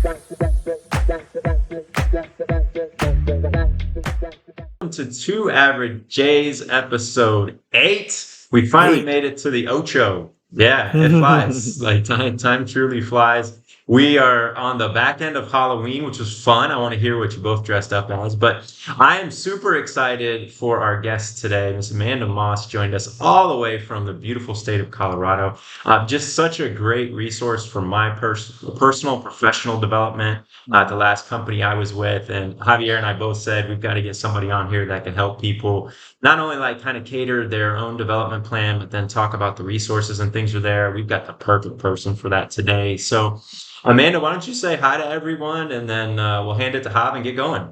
Welcome to Two Average J's episode 8. We finally made it to the Ocho. Yeah, it flies. Like time truly flies. We are on the back end of Halloween, which was fun. I want to hear what you both dressed up as. But I am super excited for our guest today. Miss Amanda Moss joined us all the way from the beautiful state of Colorado. Just such a great resource for my personal professional development at the last company I was with. And Javier and I both said we've got to get somebody on here that can help people not only like kind of cater their own development plan, but then talk about the resources and things are there. We've got the perfect person for that today. So Amanda, why don't you say hi to everyone and then we'll hand it to Jav and get going.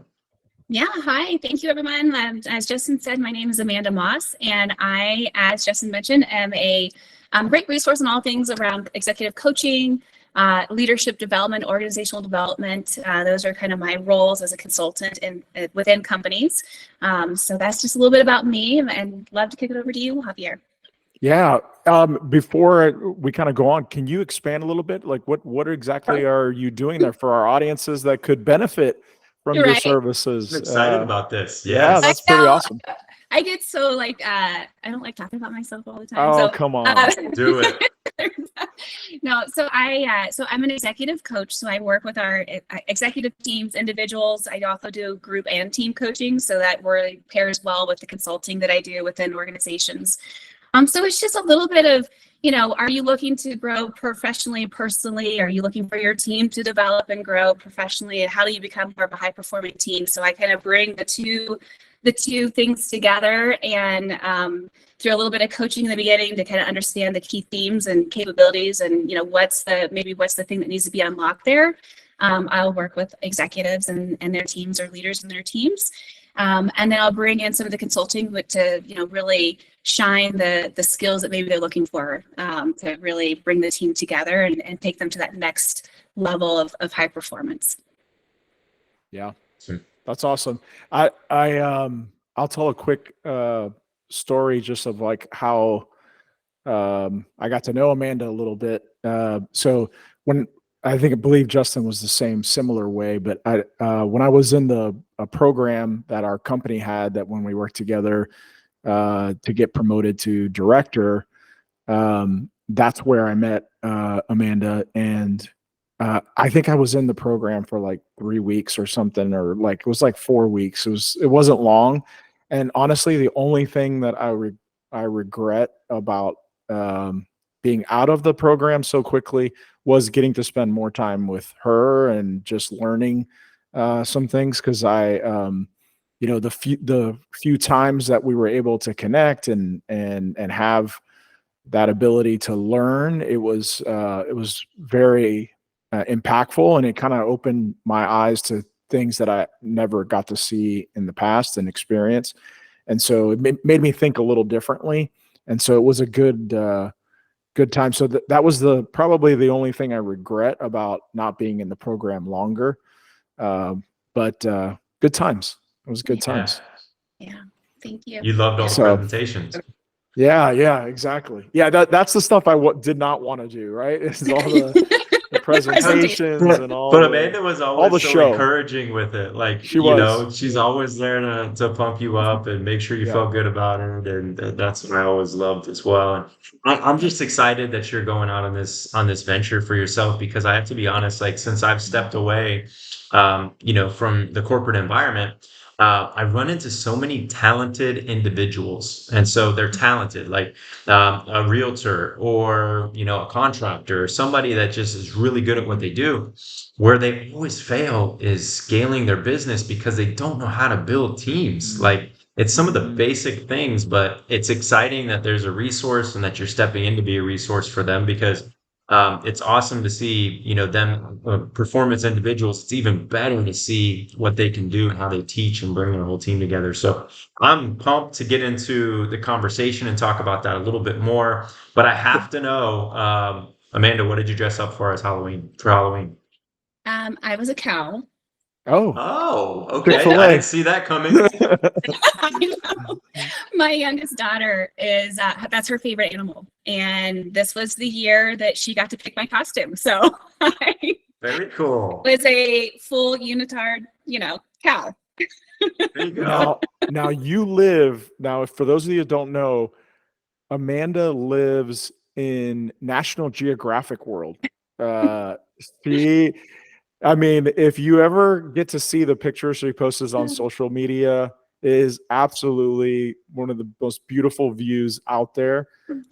Yeah, hi. Thank you, everyone. As Justin said, my name is Amanda Moss, and I, as Justin mentioned, am a great resource on all things around executive coaching, leadership development, organizational development. Those are kind of my roles as a consultant within companies. So that's just a little bit about me, and love to kick it over to you, Javier. Yeah. Before we kind of go on, can you expand a little bit? Like what exactly are you doing there for our audiences that could benefit from your services? I'm excited about this. Yeah, that's pretty awesome. I get so I don't like talking about myself all the time. Oh, so, come on. Do it. No, so I'm an executive coach. So I work with our executive teams, individuals. I also do group and team coaching, so that really pairs well with the consulting that I do within organizations. So it's just a little bit of, are you looking to grow professionally, personally? Are you looking for your team to develop and grow professionally? How do you become more of a high-performing team? So I kind of bring the two things together, and through a little bit of coaching in the beginning to kind of understand the key themes and capabilities, and what's the thing that needs to be unlocked there. I'll work with executives and their teams, or leaders in their teams. And then I'll bring in some of the consulting to really shine the skills that maybe they're looking for, to really bring the team together and take them to that next level of high performance. Yeah, that's awesome. I'll tell a quick story just of like how I got to know Amanda a little bit. So when I believe Justin was the similar way, but when I was in a program that our company had, that when we worked together to get promoted to director, that's where I met Amanda, and I think I was in the program for like 3 weeks or something, or it was like 4 weeks. It wasn't long, and honestly, the only thing that I regret about being out of the program so quickly was getting to spend more time with her and just learning some things, because the few times that we were able to connect and have that ability to learn, it was very impactful, and it kind of opened my eyes to things that I never got to see in the past and experience, and so it made me think a little differently, and so it was a good time. So that was probably the only thing I regret about not being in the program longer. But good times. It was good times. Yeah. Thank you. You loved all the presentations. Yeah, exactly. Yeah, that's the stuff I did not want to do, right? It's all the presentations and all. But Amanda was always so show. encouraging with it. Like, she's always there to pump you up and make sure you felt good about it. And that's what I always loved as well. And I'm just excited that you're going out on this venture for yourself, because I have to be honest, like, since I've stepped away, from the corporate environment, I've run into so many talented individuals, and so they're talented, like a realtor or a contractor, or somebody that just is really good at what they do. Where they always fail is scaling their business, because they don't know how to build teams. Like, it's some of the basic things, but it's exciting that there's a resource and that you're stepping in to be a resource for them, because it's awesome to see, them perform as individuals. It's even better to see what they can do and how they teach and bring their whole team together. So I'm pumped to get into the conversation and talk about that a little bit more. But I have to know, Amanda, what did you dress up for Halloween? I was a cow. Oh, okay. I didn't see that coming. My youngest daughter is that's her favorite animal, and this was the year that she got to pick my costume. So Very cool. Was a full unitard, cow. There you go. Now for those of you who don't know, Amanda lives in National Geographic world. If you ever get to see the pictures she posts on social media, it is absolutely one of the most beautiful views out there,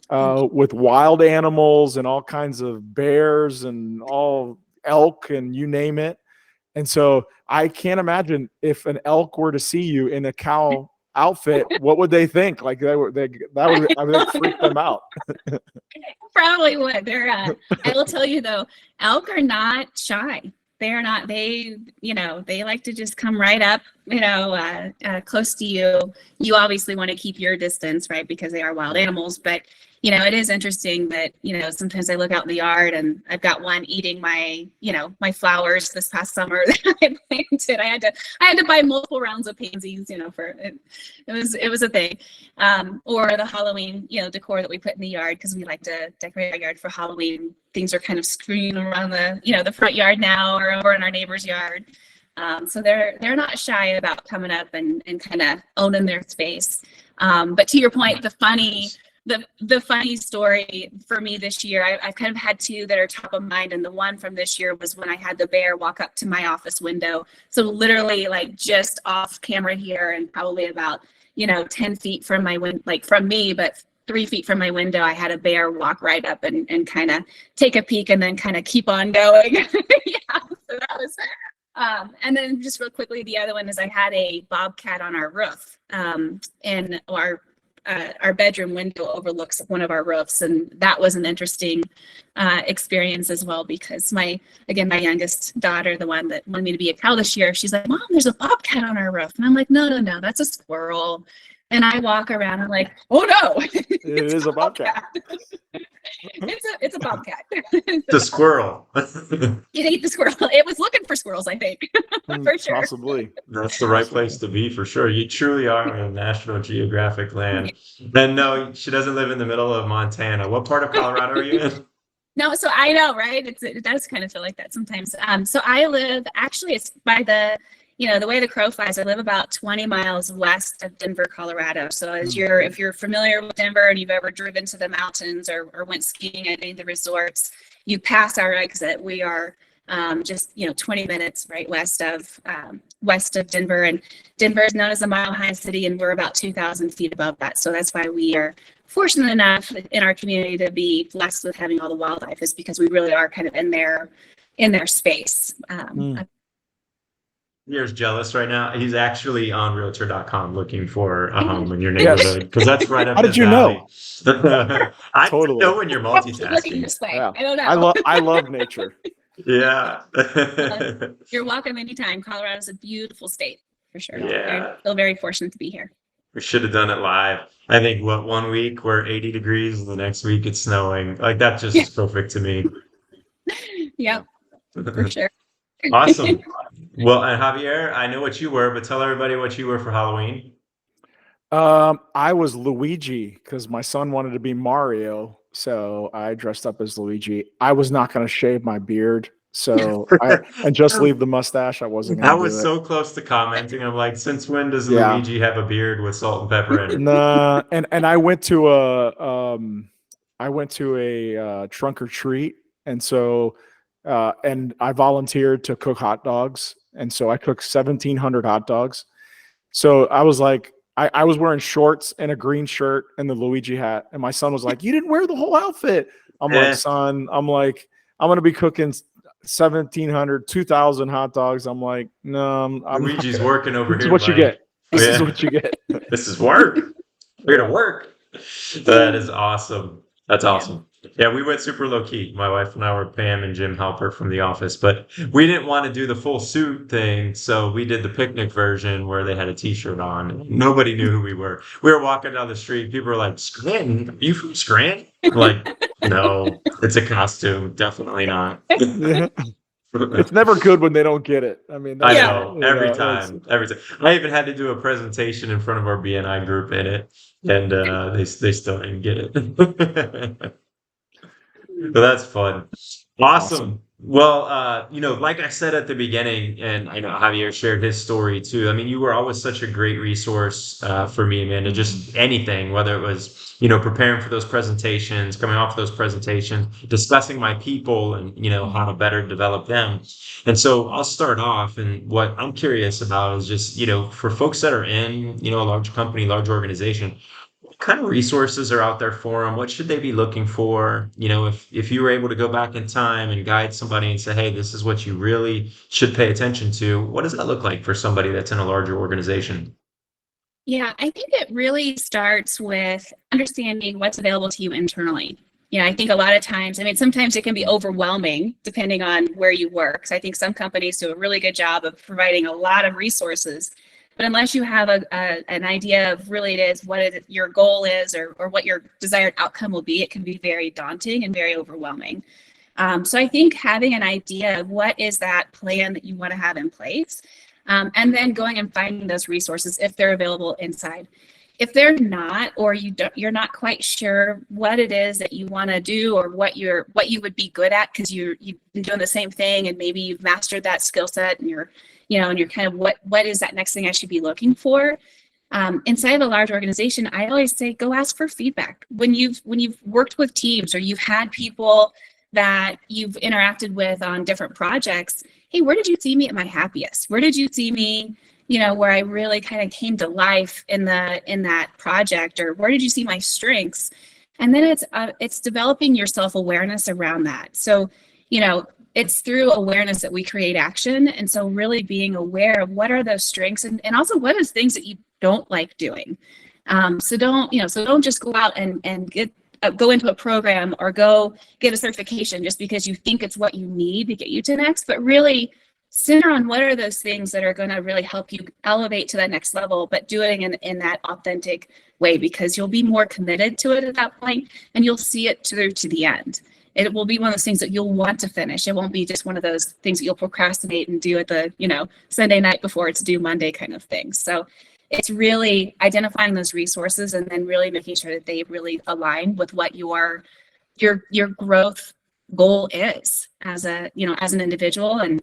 with wild animals and all kinds of bears and all elk and you name it. And so I can't imagine if an elk were to see you in a cow outfit, what would they think? Like that would freak them out. Probably would. I will tell you though, elk are not shy. They're not. They like to just come right up, close to you. You obviously want to keep your distance, right? Because they are wild animals. But it is interesting that sometimes I look out in the yard and I've got one eating my my flowers this past summer that I planted. I had to buy multiple rounds of pansies, for it. It was a thing. Or the Halloween decor that we put in the yard, because we like to decorate our yard for Halloween. Things are kind of screened around the front yard now, or over in our neighbor's yard. So they're not shy about coming up and kind of owning their space. But to your point, the funny story for me this year, I've kind of had two that are top of mind, and the one from this year was when I had the bear walk up to my office window. So literally like just off camera here, and probably about 10 feet from my from me, but 3 feet from my window, I had a bear walk right up and kind of take a peek and then kind of keep on going. Yeah, so that was. And then just real quickly, the other one is I had a bobcat on our roof, and our bedroom window overlooks one of our roofs, and that was an interesting experience as well, because my youngest daughter, the one that wanted me to be a cow this year, she's like, "Mom, there's a bobcat on our roof," and I'm like, no, that's a squirrel. And I walk around, I'm like, oh no, it is a bobcat. It's a bobcat. The squirrel. It ate the squirrel. It was looking for squirrels, I think, for sure. Possibly. That's the right place to be, for sure. You truly are in National Geographic land. And no, she doesn't live in the middle of Montana. What part of Colorado are you in? No, so I know, right? It does kind of feel like that sometimes. So I live, actually, it's by the way the crow flies, I live about 20 miles west of Denver, Colorado. So if you're familiar with Denver and you've ever driven to the mountains or went skiing at any of the resorts, you pass our exit. We are just 20 minutes right west of Denver, and Denver is known as a mile-high city, and we're about 2,000 feet above that. So that's why we are fortunate enough in our community to be blessed with having all the wildlife, is because we really are kind of in their space. Here's jealous right now. He's actually on realtor.com looking for a home in your neighborhood, because that's right up. How did you know? I totally know when you're multitasking. This way. Yeah. I don't know. I love nature. Yeah. You're welcome anytime. Colorado's a beautiful state, for sure. Yeah. I feel very fortunate to be here. We should have done it live. I think 1 week we're 80 degrees, the next week it's snowing. Like that just is perfect to me. Yep, for sure. Awesome. Well, and Javier, I know what you were, but tell everybody what you were for Halloween. I was Luigi because my son wanted to be Mario, so I dressed up as Luigi. I was not going to shave my beard, and just leave the mustache. I wasn't going to. I was so close to commenting. I'm like, since when does Luigi have a beard with salt and pepper in it? Nah, and I went to a trunk or treat, and so and I volunteered to cook hot dogs. And so I cooked 1,700 hot dogs. So I was like, I was wearing shorts and a green shirt and the Luigi hat. And my son was like, "You didn't wear the whole outfit." I'm like, "Son, I'm going to be cooking 1,700, 2,000 hot dogs." I'm like, "No, Luigi's working over here. This is what you get. This is what you get. This is work. We're going to work." That is awesome. That's awesome. Yeah, we went super low key. My wife and I were Pam and Jim Halpert from The Office, but we didn't want to do the full suit thing, so we did the picnic version where they had a t-shirt on. Nobody knew who we were. We were walking down the street. People were like, "Scranton? Are you from Scranton?" I'm like, no, it's a costume. Definitely not. It's never good when they don't get it. I mean, I know, every time. I even had to do a presentation in front of our BNI group in it, and they still didn't get it. But that's fun. Awesome. Well, like I said at the beginning, and I know Javier shared his story too. I mean, you were always such a great resource for me, Amanda. Just anything, whether it was, preparing for those presentations, coming off those presentations, discussing my people and, how to better develop them. And so I'll start off. And what I'm curious about is just, for folks that are in, a large company, large organization, kind of resources are out there for them? What should they be looking for? If you were able to go back in time and guide somebody and say, hey, this is what you really should pay attention to, what does that look like for somebody that's in a larger organization? Yeah, I think it really starts with understanding what's available to you internally. I think a lot of times, sometimes it can be overwhelming depending on where you work. So I think some companies do a really good job of providing a lot of resources. But unless you have an idea of really what your goal is or what your desired outcome will be, it can be very daunting and very overwhelming. So I think having an idea of what is that plan that you want to have in place, and then going and finding those resources if they're available inside. If they're not, or you're not quite sure what it is that you want to do or what you would be good at because you've been doing the same thing and maybe you've mastered that skill set and you're kind of what is that next thing I should be looking for? Inside of a large organization, I always say go ask for feedback. When you've worked with teams or you've had people that you've interacted with on different projects, hey, where did you see me at my happiest? Where did you see me, where I really kind of came to life in that project? Or where did you see my strengths? And then it's developing your self-awareness around that. So, it's through awareness that we create action. And so really being aware of what are those strengths and also what is things that you don't like doing. So don't just go out and go into a program or go get a certification just because you think it's what you need to get you to next, but really center on what are those things that are going to really help you elevate to that next level, but doing it in that authentic way, because you'll be more committed to it at that point and you'll see it through to the end. It will be one of those things that you'll want to finish. It won't be just one of those things that you'll procrastinate and do at the, Sunday night before it's due Monday kind of thing. So it's really identifying those resources and then really making sure that they really align with what your growth goal is as an individual. And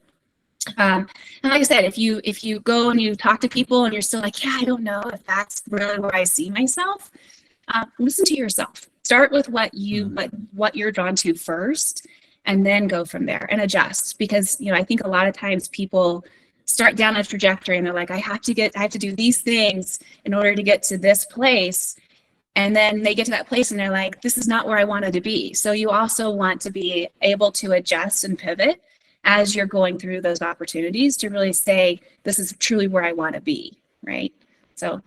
like I said, if you go and you talk to people and you're still like, yeah, I don't know if that's really where I see myself, listen to yourself. Start with what you're drawn to first, and then go from there and adjust. Because I think a lot of times people start down a trajectory and they're like, I have to do these things in order to get to this place. And then they get to that place and they're like, this is not where I wanted to be. So you also want to be able to adjust and pivot as you're going through those opportunities to really say, this is truly where I want to be, right? So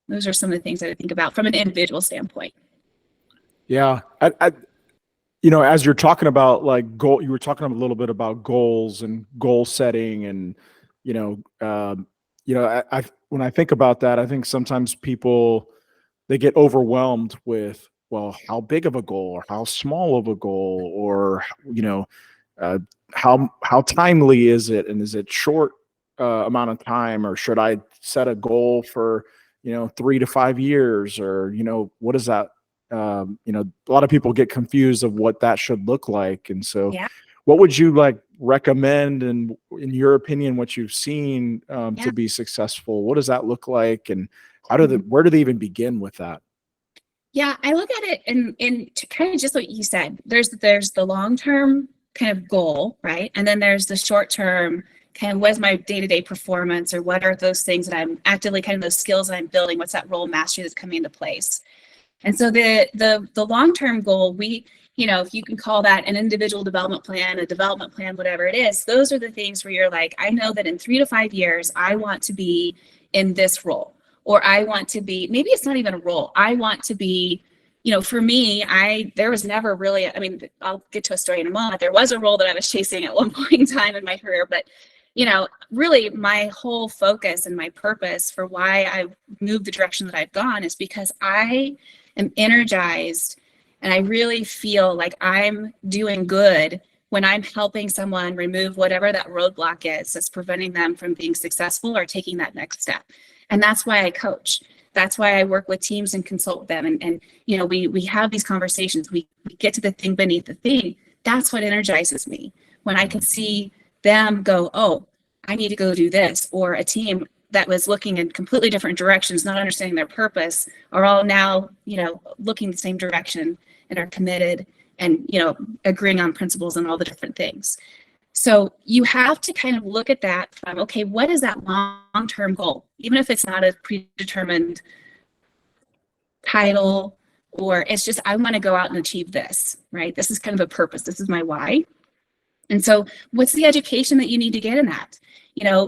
those are some of the things that I think about from an individual standpoint. Yeah. As you're talking about you were talking a little bit about goals and goal setting and, when I think about that, I think sometimes people, they get overwhelmed with, well, how big of a goal or how small of a goal or, how timely is it? And is it short amount of time, or should I set a goal for, 3 to 5 years, or, what is that? A lot of people get confused of what that should look like. And so what would you recommend, and in your opinion, what you've seen to be successful? What does that look like? And where do they even begin with that? Yeah, I look at it in kind of just what you said. There's the long-term kind of goal, right? And then there's the short-term kind of what's my day-to-day performance, or what are those things that I'm actively kind of those skills that I'm building? What's that role mastery that's coming into place? And so the long-term goal, if you can call that an individual development plan, a development plan, whatever it is, those are the things where you're like, I know that in 3 to 5 years, I want to be in this role, or I want to be, maybe it's not even a role. I want to be, for me, there was never really, I'll get to a story in a moment. There was a role that I was chasing at one point in time in my career, but really my whole focus and my purpose for why I moved the direction that I've gone is because I am energized and I really feel like I'm doing good when I'm helping someone remove whatever that roadblock is that's preventing them from being successful or taking that next step. And that's why I coach. That's why I work with teams and consult with them. And we have these conversations. We get to the thing beneath the thing. That's what energizes me. when I could see them go, oh, I need to go do this, or a team that was looking in completely different directions, not understanding their purpose, are all now, looking the same direction and are committed and, agreeing on principles and all the different things. So you have to kind of look at that from, okay, what is that long-term goal? Even if it's not a predetermined title, or it's just, I want to go out and achieve this, right? This is kind of a purpose. This is my why. And so what's the education that you need to get in that?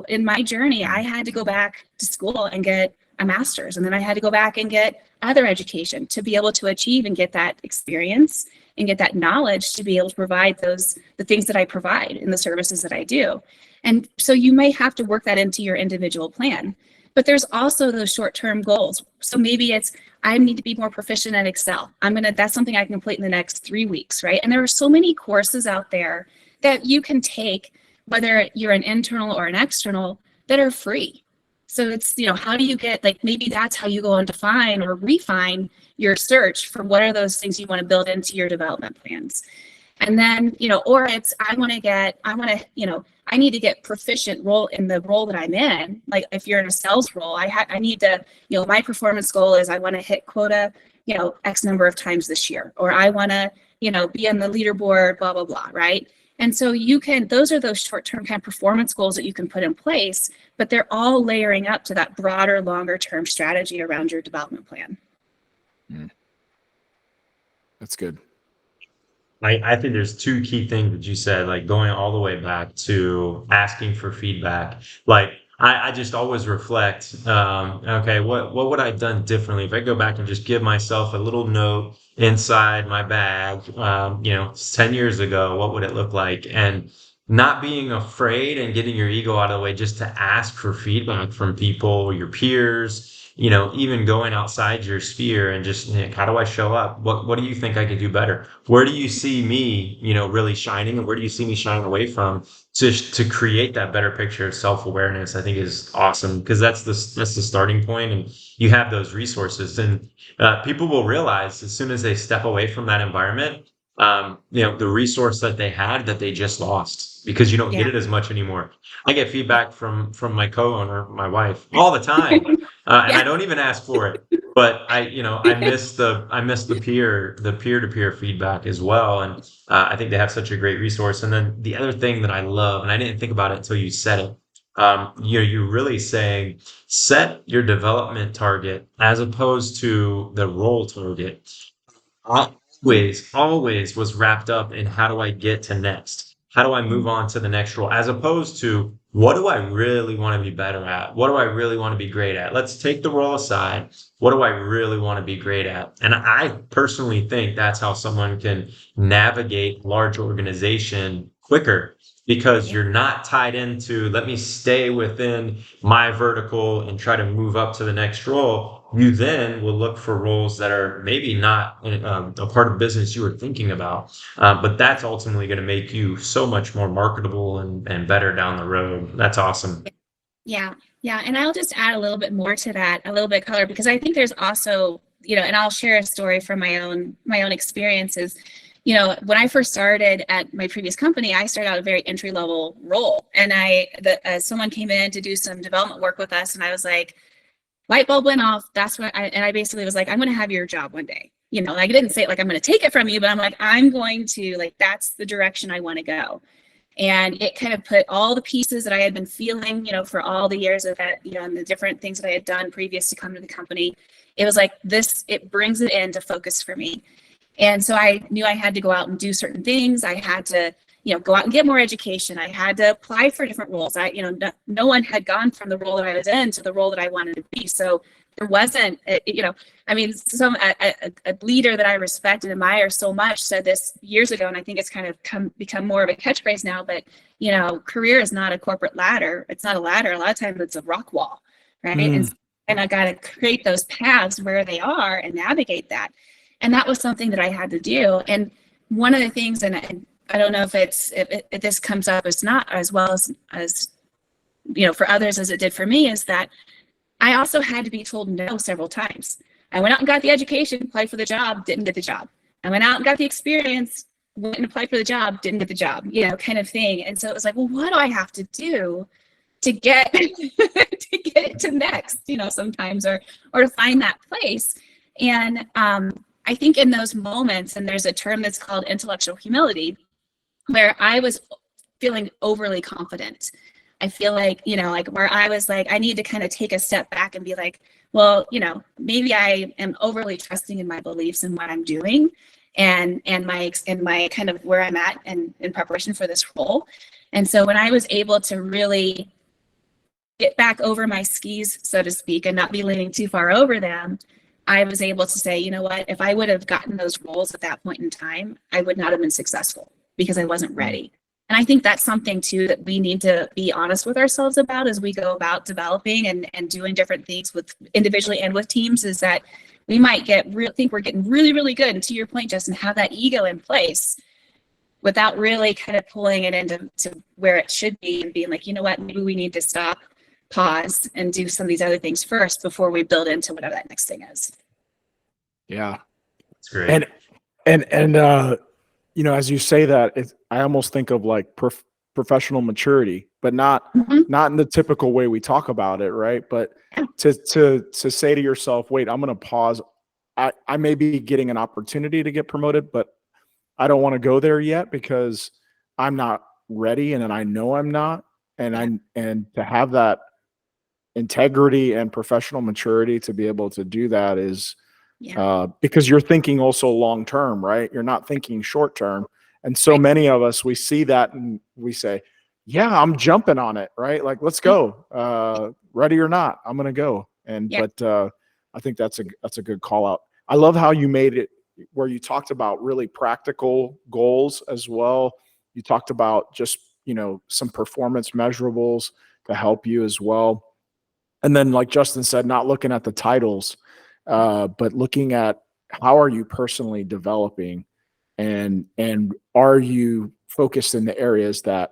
In my journey, I had to go back to school and get a master's, and then I had to go back and get other education to be able to achieve and get that experience and get that knowledge to be able to provide the things that I provide in the services that I do. And so you may have to work that into your individual plan, but there's also those short-term goals. So maybe it's, I need to be more proficient at Excel. That's something I can complete in the next 3 weeks, right? And there are so many courses out there that you can take, whether you're an internal or an external, that are free. So it's, how do you get, maybe that's how you go and define or refine your search for what are those things you want to build into your development plans. And then, or it's, I need to get proficient in the role that I'm in. Like if you're in a sales role, I need to, my performance goal is I want to hit quota, X number of times this year, or I want to, be on the leaderboard, blah, blah, blah, right? And so those are those short-term kind of performance goals that you can put in place, but they're all layering up to that broader, longer-term strategy around your development plan. That's good. I think there's two key things that you said, like going all the way back to asking for feedback. Like I just always reflect, okay, what would I have done differently if I go back and just give myself a little note inside my bag, 10 years ago, what would it look like? And not being afraid and getting your ego out of the way just to ask for feedback from people, your peers, even going outside your sphere and just, how do I show up? What do you think I could do better? Where do you see me, really shining, and where do you see me shining away from to create that better picture of self-awareness? I think is awesome, because that's the starting point, and you have those resources, and people will realize as soon as they step away from that environment, the resource that they had that they just lost, because you don't get it as much anymore. I get feedback from my co-owner, my wife, all the time, and I don't even ask for it. But I miss the peer-to-peer feedback as well, and I think they have such a great resource. And then the other thing that I love, and I didn't think about it until you said it, you're really saying set your development target as opposed to the role target. Always was wrapped up in how do I get to next? How do I move on to the next role? As opposed to what do I really want to be better at? What do I really want to be great at? Let's take the role aside. What do I really want to be great at? And I personally think that's how someone can navigate large organization quicker, because you're not tied into, let me stay within my vertical and try to move up to the next role. You then will look for roles that are maybe not a part of business you were thinking about, but that's ultimately going to make you so much more marketable and better down the road. That's awesome. Yeah. And I'll just add a little bit more to that, a little bit of color, because I think there's also, and I'll share a story from my own experiences. When I first started at my previous company, I started out a very entry-level role, and someone came in to do some development work with us, and I was like, light bulb went off. That's what I basically was like, I'm going to have your job one day. I didn't say it like I'm going to take it from you, but I'm like, I'm going to, that's the direction I want to go. And it kind of put all the pieces that I had been feeling, for all the years of that, and the different things that I had done previous to come to the company. It was like it brings it into focus for me. And so I knew I had to go out and do certain things. I had to, go out and get more education. I had to apply for different roles. No one had gone from the role that I was in to the role that I wanted to be. So there wasn't, a leader that I respect and admire so much said this years ago, and I think it's kind of become more of a catchphrase now, but, career is not a corporate ladder. It's not a ladder. A lot of times it's a rock wall, right? And I got to create those paths where they are and navigate that. And that was something that I had to do. And one of the things, and I don't know if this comes up as not as well as for others as it did for me, is that I also had to be told no several times. I went out and got the education, applied for the job, didn't get the job. I went out and got the experience, went and applied for the job, didn't get the job, kind of thing. And so it was like, well, what do I have to do to get to get it to next, sometimes, or to find that place. And I think in those moments, and there's a term that's called intellectual humility, where I was feeling overly confident. I feel like, like where I was like, I need to kind of take a step back and be like, well, maybe I am overly trusting in my beliefs and what I'm doing, and my kind of where I'm at and in preparation for this role. And so when I was able to really get back over my skis, so to speak, and not be leaning too far over them, I was able to say, you know what, if I would have gotten those roles at that point in time, I would not have been successful because I wasn't ready. And I think that's something too that we need to be honest with ourselves about as we go about developing and doing different things with individually and with teams, is that we might think we're getting really, really good. And to your point, Justin, have that ego in place without really kind of pulling it into where it should be and being like, you know what, maybe we need to stop, pause, and do some of these other things first before we build into whatever that next thing is. Yeah. That's great. And as you say that, I almost think of like professional maturity, but not in the typical way we talk about it, right? But to say to yourself, wait, I'm going to pause. I may be getting an opportunity to get promoted, but I don't want to go there yet because I'm not ready, and I know I'm not. And to have that integrity and professional maturity to be able to do that is because you're thinking also long term, right? You're not thinking short term. And so many of us, we see that and we say, yeah, I'm jumping on it, right? Like, let's go. Ready or not, I'm going to go. But I think that's a good call out. I love how you made it where you talked about really practical goals as well. You talked about just, some performance measurables to help you as well. And then, like Justin said, not looking at the titles, but looking at how are you personally developing, and are you focused in the areas that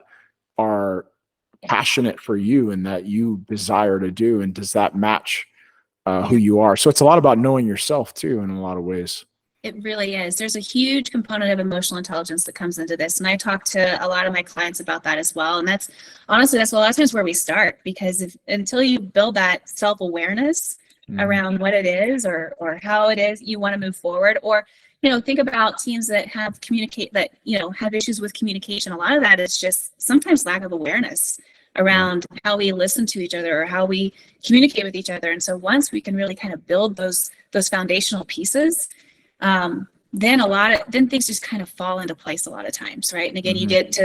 are passionate for you and that you desire to do, and does that match who you are? So it's a lot about knowing yourself too, in a lot of ways. It really is. There's a huge component of emotional intelligence that comes into this. And I talk to a lot of my clients about that as well. And that's a lot of times where we start, because until you build that self-awareness around what it is or how it is you want to move forward, or, think about teams that have have issues with communication. A lot of that is just sometimes lack of awareness around how we listen to each other or how we communicate with each other. And so once we can really kind of build those foundational pieces, then things just kind of fall into place a lot of times, right? And again, you get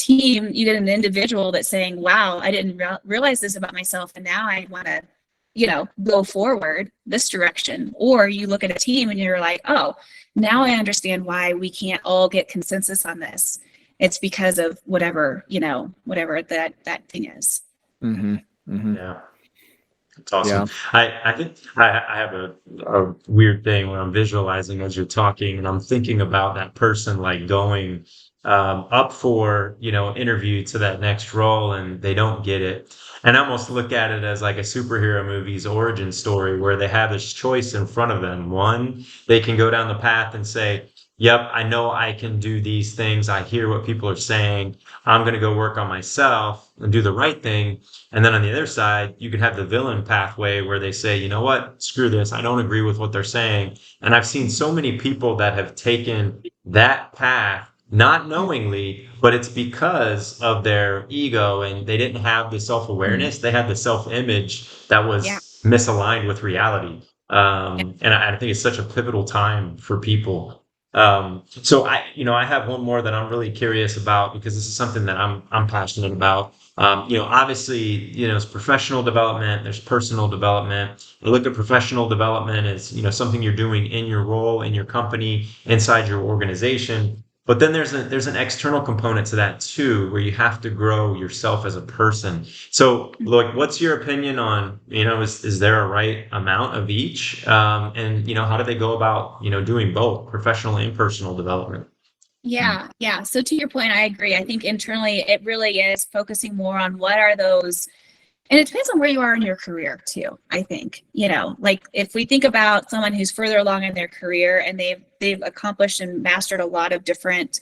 an individual that's saying, wow, I didn't realize this about myself, and now I want to, go forward this direction. Or you look at a team and you're like, oh, now I understand why we can't all get consensus on this. It's because of whatever that thing is. Yeah. It's awesome. Yeah. I think I have a weird thing when I'm visualizing as you're talking, and I'm thinking about that person like going up for, interview to that next role, and they don't get it. And I almost look at it as like a superhero movie's origin story, where they have this choice in front of them. One, they can go down the path and say, yep, I know I can do these things. I hear what people are saying. I'm going to go work on myself and do the right thing. And then on the other side, you can have the villain pathway where they say, you know what, screw this. I don't agree with what they're saying. And I've seen so many people that have taken that path not knowingly, but it's because of their ego, and they didn't have the self-awareness. They had the self-image that was misaligned with reality. And I think it's such a pivotal time for people. So I have one more that I'm really curious about, because this is something that I'm passionate about. Obviously, it's professional development, there's personal development. I look at professional development as, something you're doing in your role, in your company, inside your organization. But then there's an external component to that too, where you have to grow yourself as a person. So, look, what's your opinion on, is there a right amount of each? And, how do they go about, doing both professional and personal development? Yeah. So to your point, I agree. I think internally it really is focusing more on what are those And it depends on where you are in your career too, I think. Like if we think about someone who's further along in their career and they've accomplished and mastered a lot of different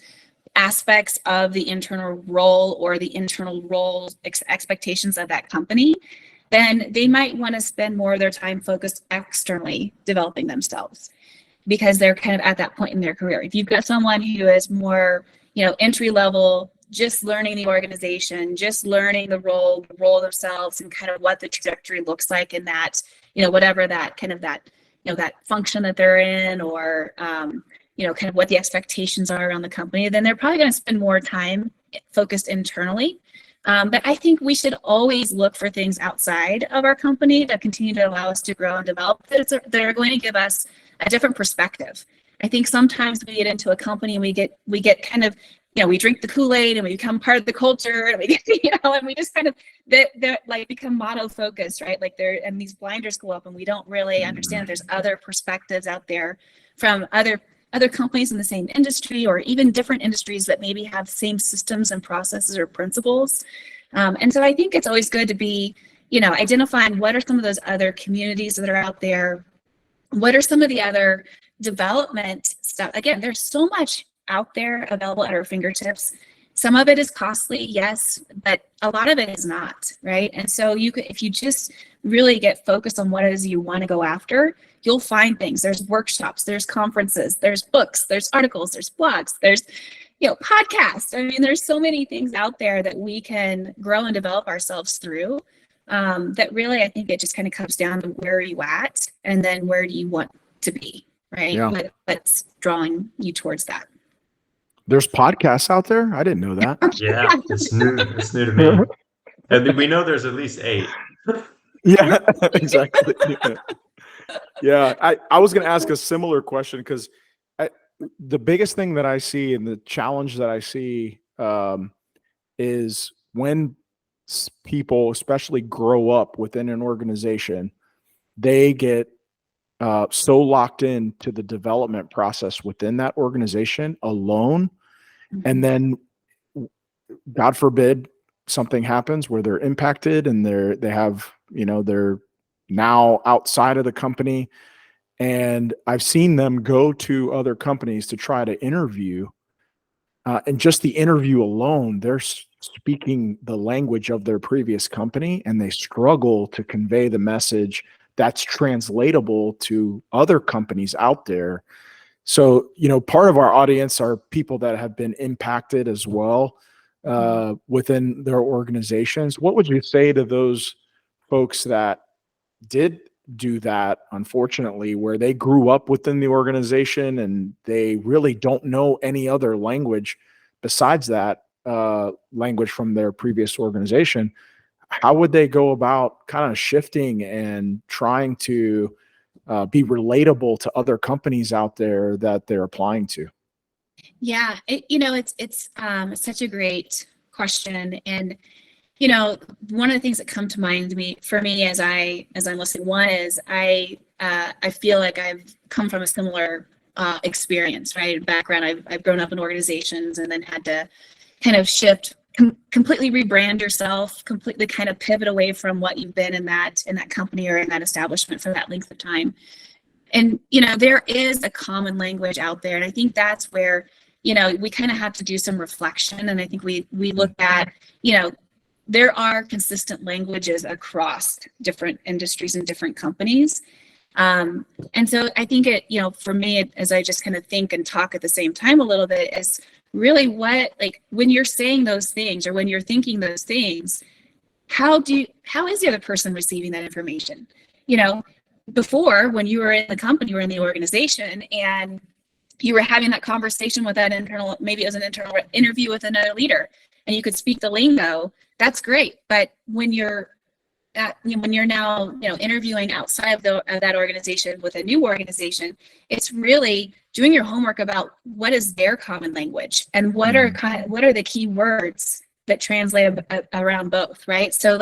aspects of the internal role or the internal role expectations of that company, then they might want to spend more of their time focused externally developing themselves, because they're kind of at that point in their career. If you've got someone who is more, entry level, just learning the organization, just learning the role themselves, and kind of what the trajectory looks like in that, whatever that kind of that, that function that they're in, or, kind of what the expectations are around the company, then they're probably going to spend more time focused internally. But I think we should always look for things outside of our company that continue to allow us to grow and develop, that are going to give us a different perspective. I think sometimes we get into a company and we get kind of, we drink the Kool-Aid and we become part of the culture, and we get, and we just kind of like become motto focused, right? Like and these blinders go up and we don't really understand there's other perspectives out there from other companies in the same industry, or even different industries that maybe have same systems and processes or principles. And so I think it's always good to be, identifying what are some of those other communities that are out there. What are some of the other development stuff? Again, there's so much out there available at our fingertips. Some of it is costly, yes, but a lot of it is not, right? And so if you just really get focused on what it is you want to go after, you'll find things. There's workshops, there's conferences, there's books, there's articles, there's blogs, there's podcasts. I mean, there's so many things out there that we can grow and develop ourselves through. That really, I think it just kind of comes down to where are you at, and then where do you want to be, right? Yeah. What's drawing you towards that? There's podcasts out there. I didn't know that. Yeah, it's new. It's new to me. And we know there's at least 8. Yeah, exactly. Yeah, I was going to ask a similar question, because the biggest thing that I see and the challenge that I see is when people, especially grow up within an organization, they get so locked into the development process within that organization alone. And then, God forbid, something happens where they're impacted and they have, they're now outside of the company. And I've seen them go to other companies to try to interview. And just the interview alone, they're speaking the language of their previous company, and they struggle to convey the message that's translatable to other companies out there. So, part of our audience are people that have been impacted as well within their organizations. What would you say to those folks that did do that, unfortunately, where they grew up within the organization and they really don't know any other language besides that language from their previous organization? How would they go about kind of shifting and trying to be relatable to other companies out there that they're applying to? Yeah, it's such a great question. And one of the things that come to mind for me as I'm listening, one is I feel like I've come from a similar experience, right? Background. I've grown up in organizations and then had to kind of shift, completely rebrand yourself, completely kind of pivot away from what you've been in that company or in that establishment for that length of time. And there is a common language out there, and I think that's where we kind of have to do some reflection. And I think we look at there are consistent languages across different industries and different companies. And so I think for me, as I just kind of think and talk at the same time a little bit, is really when you're saying those things or when you're thinking those things, how is the other person receiving that information? Before, when you were in the company or in the organization and you were having that conversation with that maybe it was an internal interview with another leader, and you could speak the lingo, that's great. But when you're now interviewing outside of that organization with a new organization, it's really doing your homework about what is their common language and what are the key words that translate around both, right? So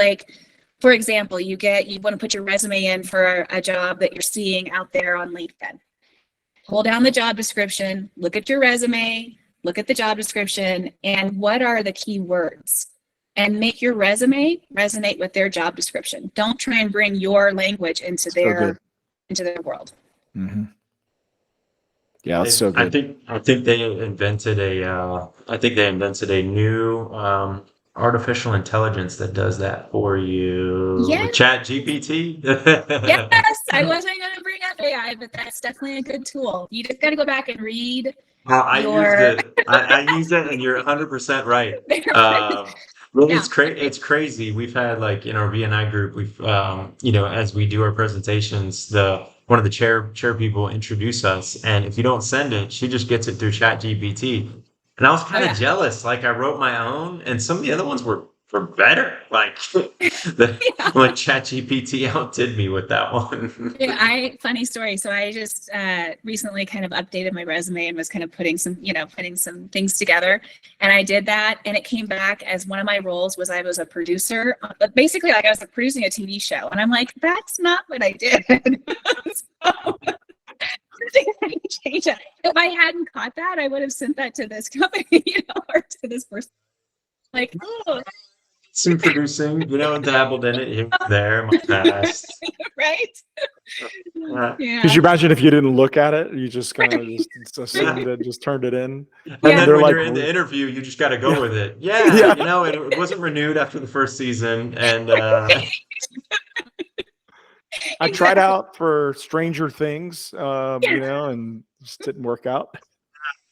for example, you want to put your resume in for a job that you're seeing out there on LinkedIn. Pull down the job description, look at your resume, look at the job description, and what are the key words? and make your resume resonate with their job description. Don't try and bring your language into their world. Mm-hmm. Yeah, that's so good. I think they invented a new artificial intelligence that does that for you. Yes. Chat GPT. Yes, I wasn't going to bring up AI, but that's definitely a good tool. You just got to go back and read. I use it, and you're 100% right. Well, Yeah. it's crazy. We've had, like, in our BNI group, we've as we do our presentations, one of the chair people introduce us, and if you don't send it, she just gets it through Chat GPT. And I was kind of jealous. Like, I wrote my own, and some of the other ones were better. Like, like Chat GPT outdid me with that one. Yeah, funny story. So I just recently kind of updated my resume and was kind of putting some things together. And I did that, and it came back as one of my roles was I was a producer, but basically like I was producing a TV show. And I'm like, that's not what I did. So, change it. If I hadn't caught that, I would have sent that to this company, or to this person. Like, oh. Some producing, dabbled in it here and there in my past. Right? Yeah. Could you imagine if you didn't look at it? You just kind of just assumed it, just turned it in. And then when you're in the interview, you just got to go with it. Yeah. It wasn't renewed after the first season. And I tried out for Stranger Things, and just didn't work out.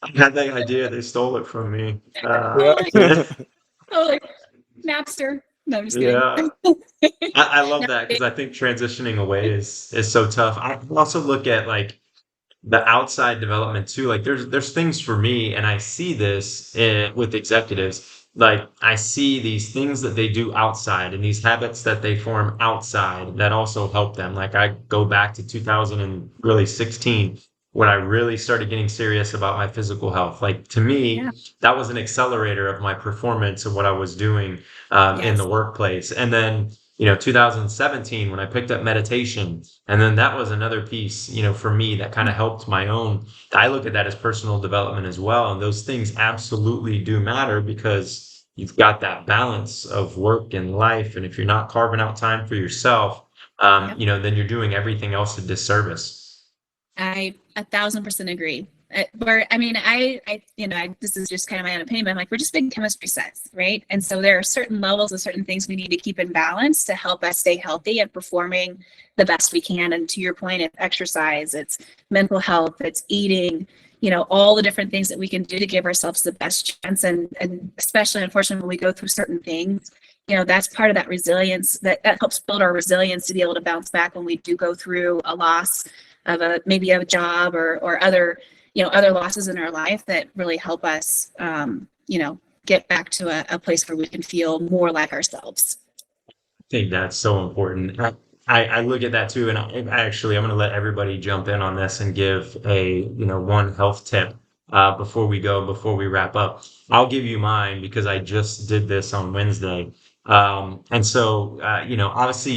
I had that idea. They stole it from me. Napster. No, I'm just kidding. Yeah. I love that, because I think transitioning away is so tough. I also look at, like, the outside development too. Like, there's things for me, and I see this with executives. Like, I see these things that they do outside and these habits that they form outside that also help them. Like, I go back to 2016 when I really started getting serious about my physical health. Like, to me, that was an accelerator of my performance of what I was doing in the workplace. And then, 2017, when I picked up meditation, and then that was another piece, for me that kind of helped my own. I look at that as personal development as well. And those things absolutely do matter, because you've got that balance of work and life. And if you're not carving out time for yourself, then you're doing everything else a disservice. I 1,000% agree. This is just kind of my own opinion, but I'm like, we're just big chemistry sets, right? And so there are certain levels of certain things we need to keep in balance to help us stay healthy and performing the best we can. And to your point, it's exercise, it's mental health, it's eating, all the different things that we can do to give ourselves the best chance. And especially, unfortunately, when we go through certain things, that's part of that resilience that helps build our resilience to be able to bounce back when we do go through a loss of maybe a job or other losses in our life that really help us, get back to a place where we can feel more like ourselves. I think that's so important. I look at that too, and I'm going to let everybody jump in on this and give a one health tip before we wrap up. I'll give you mine, because I just did this on Wednesday, and so obviously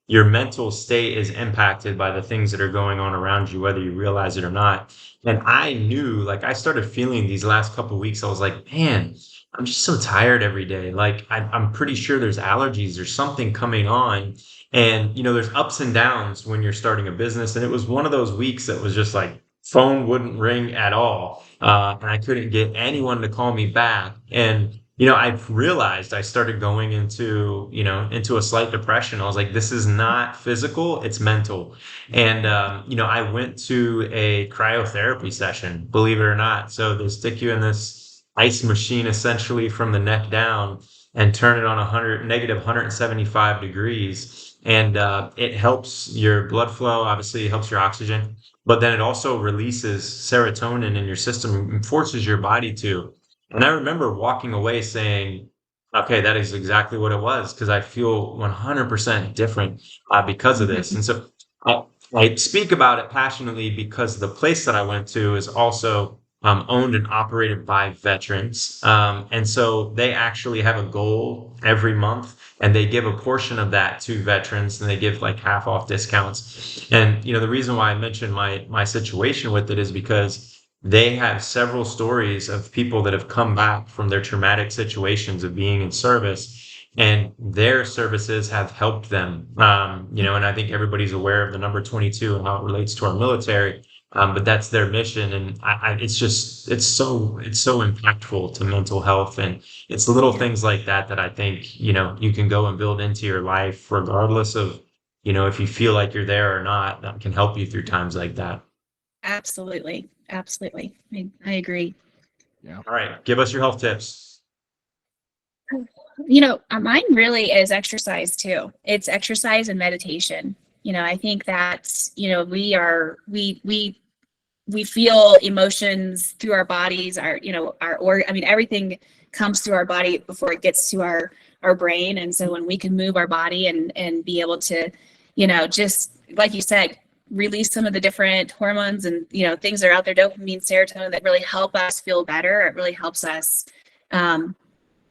your mental state is impacted by the things that are going on around you, whether you realize it or not. And I knew, like, I started feeling these last couple of weeks, I was like, man, I'm just so tired every day. Like, I'm pretty sure there's allergies or something coming on. And, there's ups and downs when you're starting a business. And it was one of those weeks that was just like, phone wouldn't ring at all. And I couldn't get anyone to call me back. And, I've realized I started going into a slight depression. I was like, this is not physical, it's mental. And, I went to a cryotherapy session, believe it or not. So they stick you in this ice machine essentially from the neck down and turn it on negative 175 degrees. And it helps your blood flow, obviously it helps your oxygen, but then it also releases serotonin in your system and forces your body to. And I remember walking away saying, okay, that is exactly what it was, because I feel 100% different because of this. And so I speak about it passionately because the place that I went to is also owned and operated by veterans. And so they actually have a goal every month, and they give a portion of that to veterans, and they give like half off discounts. And, the reason why I mentioned my situation with it is because they have several stories of people that have come back from their traumatic situations of being in service, and their services have helped them. And I think everybody's aware of the number 22 and how it relates to our military. But that's their mission, and it's so impactful to mental health, and it's little things like that I think you can go and build into your life, regardless of if you feel like you're there or not. That can help you through times like that. Absolutely. Absolutely. I agree. Yeah. All right, give us your health tips. Mine really is exercise too. It's exercise and meditation. I think that, we feel emotions through our bodies, everything comes through our body before it gets to our brain. And so when we can move our body and be able to, just like you said, release some of the different hormones and, things that are out there, dopamine, serotonin, that really help us feel better. It really helps us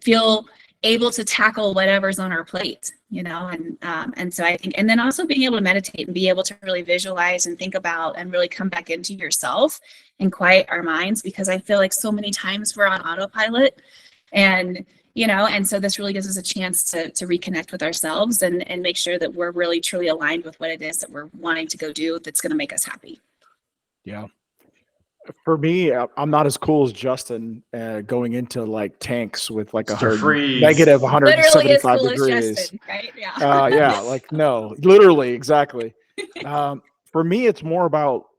feel able to tackle whatever's on our plate, and so I think, and then also being able to meditate and be able to really visualize and think about and really come back into yourself and quiet our minds, because I feel like so many times we're on autopilot, and so this really gives us a chance to reconnect with ourselves and make sure that we're really truly aligned with what it is that we're wanting to go do that's going to make us happy. Yeah. For me, I'm not as cool as Justin going into like tanks with like negative 175 degrees. Justin, right? Yeah. Yeah, like no, literally, exactly. For me, it's more about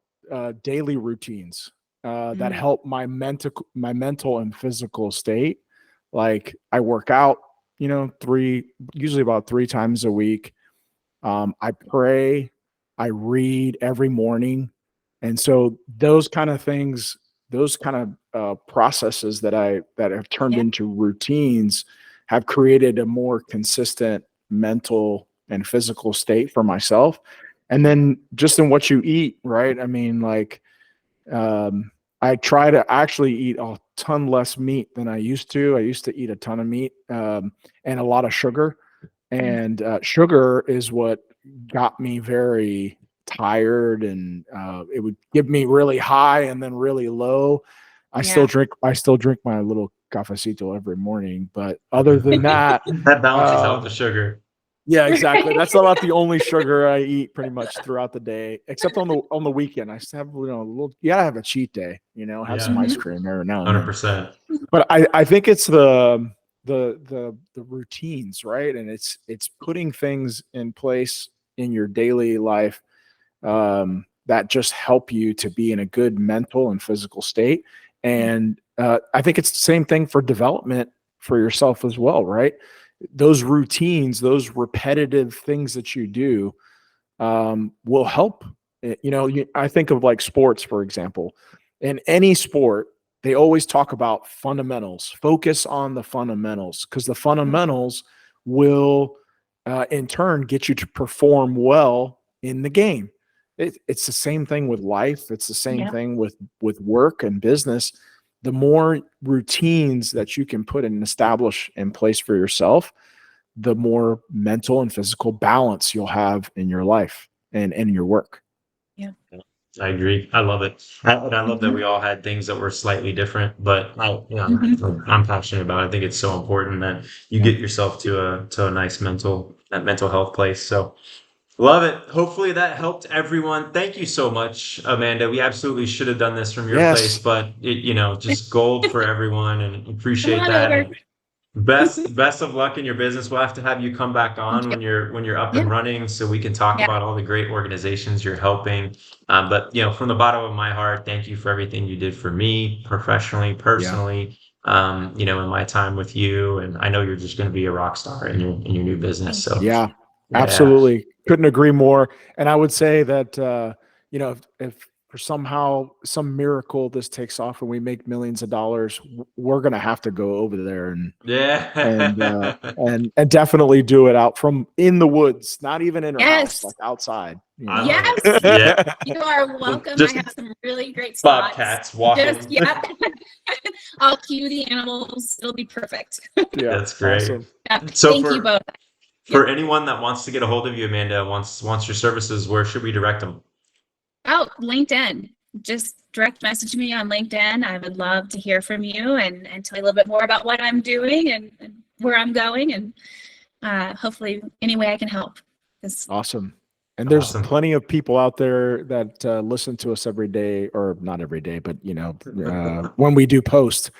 daily routines that help my mental and physical state. Like I work out, usually about 3 times a week. I pray, I read every morning. And so those kind of things, those kind of processes that have turned into routines have created a more consistent mental and physical state for myself. And then just in what you eat, right? I mean, like, I try to actually eat a ton less meat than I used to. I used to eat a ton of meat and a lot of sugar. And sugar is what got me very tired, and it would give me really high and then really low. I still drink my little cafecito every morning, but other than that, that balances out the sugar. Yeah, exactly. That's about the only sugar I eat pretty much throughout the day, except on the weekend. I still have a little. You gotta have a cheat day, have some ice cream every now and then. 100%. But I think it's the routines, right? And it's putting things in place in your daily life that just help you to be in a good mental and physical state. And I think it's the same thing for development for yourself as well, right? Those routines, those repetitive things that you do will help. I think of like sports, for example. In any sport, they always talk about fundamentals. Focus on the fundamentals, because the fundamentals will in turn get you to perform well in the game. It's the same thing with life. It's the same thing with work and business. The more routines that you can put and establish in place for yourself, the more mental and physical balance you'll have in your life and in your work. Yeah. I agree. I love it. And I love that we all had things that were slightly different, but I'm passionate about it. I think it's so important that you get yourself to a nice mental health place. So love it. Hopefully that helped everyone. Thank you so much, Amanda. We absolutely should have done this from your place, but just gold for everyone, and appreciate that. And best of luck in your business. We'll have to have you come back on when you're up and running, so we can talk about all the great organizations you're helping. But from the bottom of my heart, thank you for everything you did for me professionally, personally. In my time with you, and I know you're just going to be a rock star in your new business. So absolutely. Couldn't agree more. And I would say that, if for somehow some miracle this takes off and we make millions of dollars, we're going to have to go over there and definitely do it out from in the woods, not even in our house, like outside. Yes. You are welcome. I have some really great spots. Bobcats walking. I'll cue the animals. It'll be perfect. That's great. Awesome. So thank you both. For anyone that wants to get a hold of you, Amanda, wants your services, where should we direct them? Oh, LinkedIn. just direct message me on LinkedIn. I would love to hear from you and tell you a little bit more about what I'm doing and where I'm going, and hopefully any way I can help. Awesome. And there's plenty of people out there that listen to us every day, or not every day, but when we do post,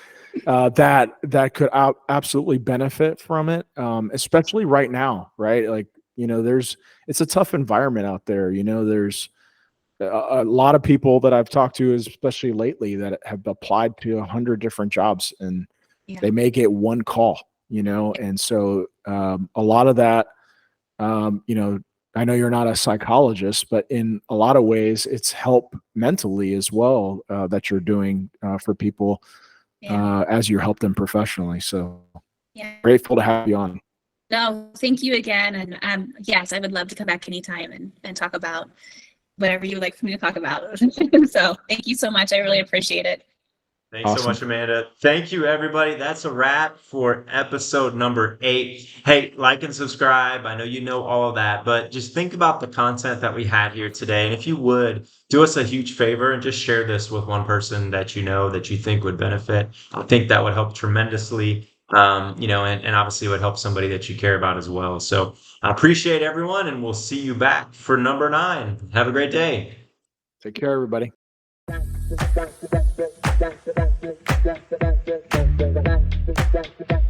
that could absolutely benefit from it, especially right now, right? Like, it's a tough environment out there. There's a lot of people that I've talked to, especially lately, that have applied to 100 different jobs, and they may get one call, and so a lot of that, I know you're not a psychologist, but in a lot of ways, it's help mentally as well that you're doing for people as you help them professionally. So grateful to have you on. No, thank you again. And yes, I would love to come back anytime and talk about whatever you would like for me to talk about. So thank you so much. I really appreciate it. Thanks so much, Amanda. Thank you, everybody. That's a wrap for episode number 8. Hey, like and subscribe. I know you know all of that, but just think about the content that we had here today. And if you would, do us a huge favor and just share this with one person that you know that you think would benefit. I think that would help tremendously, and obviously it would help somebody that you care about as well. So I appreciate everyone, and we'll see you back for number 9. Have a great day. Take care, everybody. Thank you.